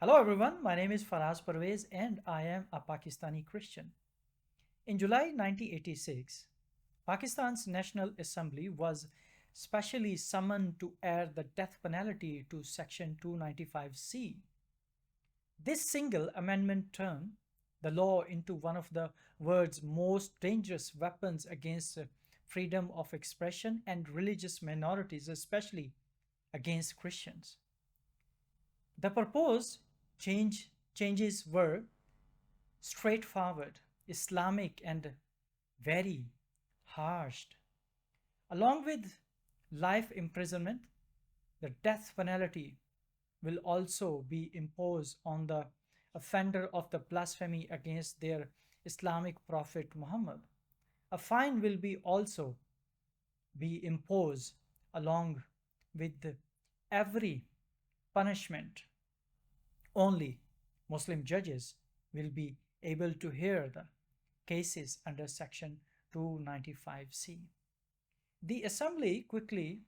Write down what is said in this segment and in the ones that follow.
Hello everyone, my name is Faraz Parvez and I am a Pakistani Christian. In July 1986, Pakistan's National Assembly was specially summoned to add the death penalty to Section 295C. This single amendment turned the law into one of the world's most dangerous weapons against freedom of expression and religious minorities, especially against Christians. The proposed changes were straightforward, Islamic, and very harsh. Along with life imprisonment, the death penalty will also be imposed on the offender of the blasphemy against their Islamic prophet Muhammad. A fine will be also be imposed along with every punishment. Only Muslim judges will be able to hear the cases under Section 295C. The Assembly quickly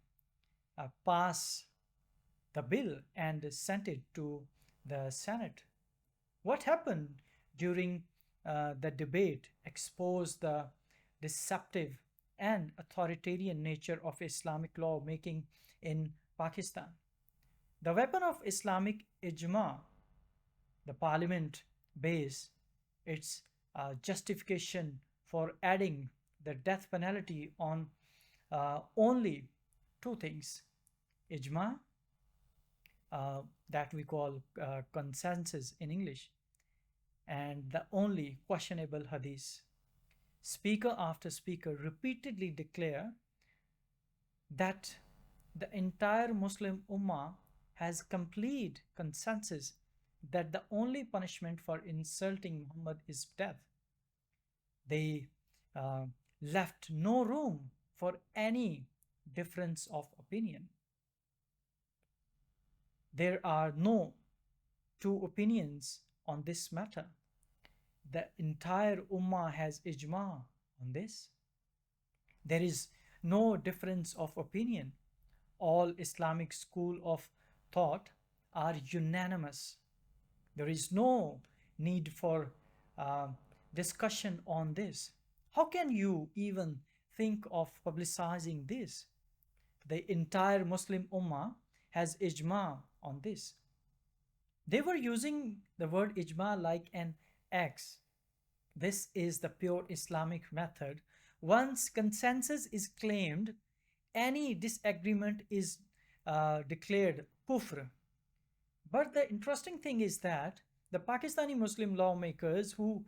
passed the bill and sent it to the Senate. What happened during the debate exposed the deceptive and authoritarian nature of Islamic law making in Pakistan. The weapon of Islamic Ijma, the parliament based its justification for adding the death penalty on only two things: Ijma, that we call consensus in English, and the only questionable hadith. Speaker after speaker repeatedly declare that the entire Muslim Ummah has complete consensus that the only punishment for insulting Muhammad is death. They uh, left no room for any difference of opinion. There are no two opinions on this matter. The entire Ummah has ijma on this. There is no difference of opinion. All Islamic school of thought are unanimous. There is no need for uh, discussion on this. How can you even think of publicizing this? The entire Muslim Ummah has ijma on this. They were using the word ijma like an X. This is the pure Islamic method. Once consensus is claimed, any disagreement is declared kufr. But the interesting thing is that the Pakistani Muslim lawmakers who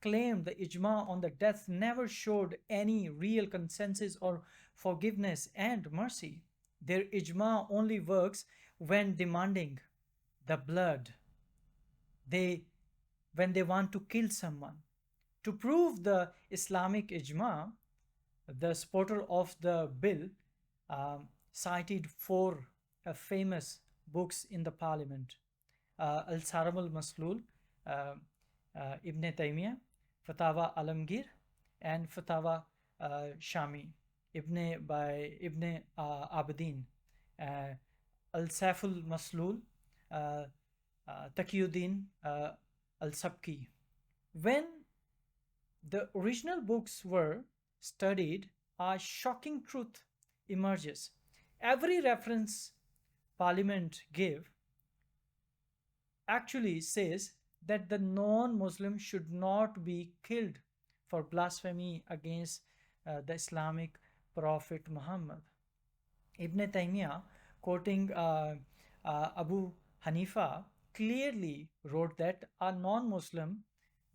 claimed the ijma on the death never showed any real consensus or forgiveness and mercy. Their ijma only works when demanding the blood. They when they want to kill someone. To prove the Islamic ijma, the supporter of the bill cited four famous books in the parliament: Al-Saram al-Maslul, uh, Ibn Taymiyyah, Fatawa Alamgir, and Fatawa Shami, Ibn Abidin, uh, Al-Saiful Maslul, uh, Taqiyuddin Al-Sabki. When the original books were studied, a shocking truth emerges. Every reference Parliament gave actually says that the non-Muslim should not be killed for blasphemy against the Islamic Prophet Muhammad. Ibn Taymiyyah, quoting Abu Hanifa, clearly wrote that a non-Muslim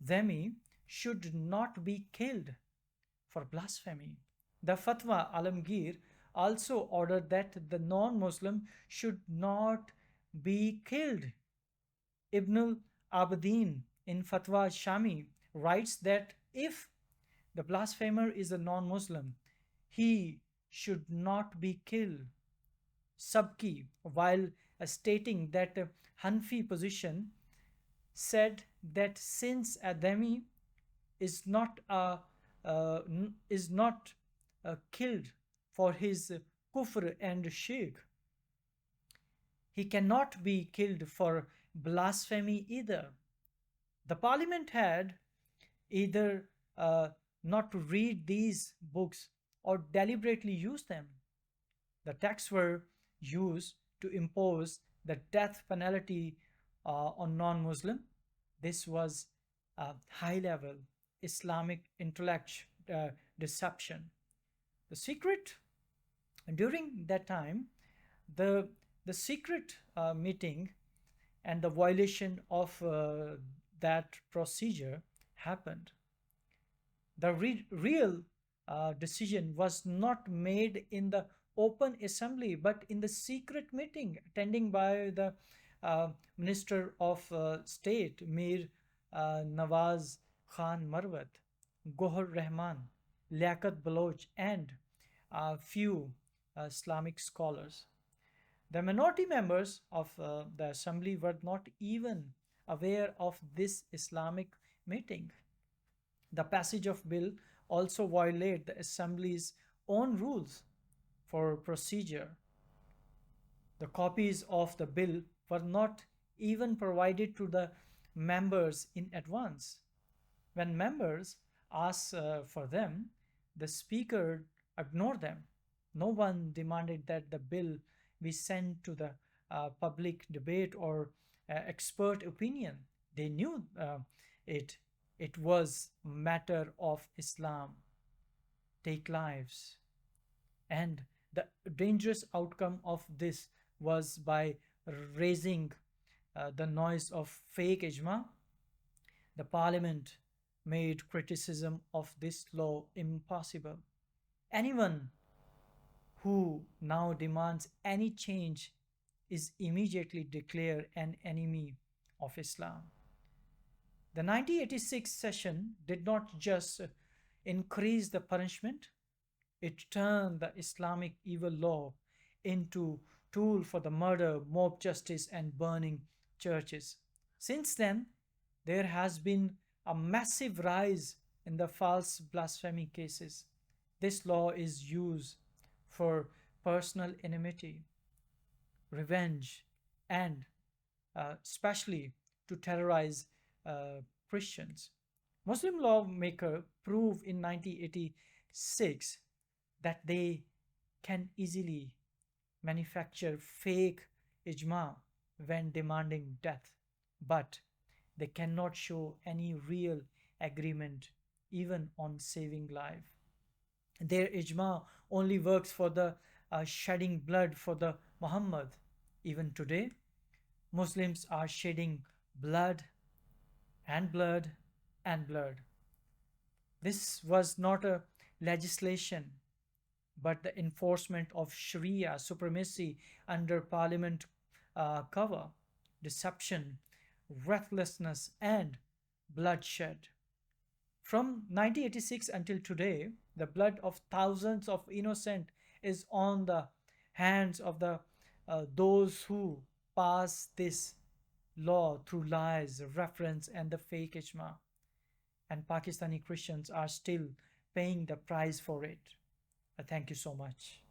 dhimmi should not be killed for blasphemy. The Fatwa Alamgir also ordered that the non-Muslim should not be killed. Ibn Abidin in Fatwa Shami writes that if the blasphemer is a non-Muslim, he should not be killed. Sabki, while stating that Hanfi position, said that since Adami is not killed for his kufr and shirk, he cannot be killed for blasphemy either. The parliament had either not to read these books or deliberately use them. The texts were used to impose the death penalty on non Muslim. This was a high level Islamic intellect deception. The secret during that time, the the secret meeting and the violation of that procedure happened. The real decision was not made in the open assembly but in the secret meeting attending by the Minister of State Mir Nawaz Khan Marwat, Gohar Rahman, Liaquat Baloch, and a few Islamic scholars. The minority members of the assembly were not even aware of this Islamic meeting. The passage of bill also violate the assembly's own rules for procedure. The copies of the bill were not even provided to the members in advance. When members asked for them, the speaker ignored them. No one demanded that the bill be sent to the public debate or expert opinion. They knew it. It was matter of Islam. Take lives. And the dangerous outcome of this was by raising the noise of fake ijma, the parliament made criticism of this law impossible. Anyone who now demands any change is immediately declared an enemy of Islam. The 1986 session did not just increase the punishment, it turned the Islamic evil law into tool for the murder, mob justice, and burning churches. Since then, there has been a massive rise in the false blasphemy cases. This law is used for personal enmity, revenge, and especially to terrorize Christians. Muslim lawmaker proved in 1986 that they can easily manufacture fake ijma when demanding death, but they cannot show any real agreement even on saving life. Their ijma only works for the shedding blood for the Muhammad. Even today, Muslims are shedding blood and blood and blood. This was not a legislation, but the enforcement of Sharia supremacy under parliament cover, deception, recklessness, and bloodshed. From 1986 until today, the blood of thousands of innocent is on the hands of the those who pass this law through lies, reference, and the fake ijma. And Pakistani Christians are still paying the price for it. Thank you so much.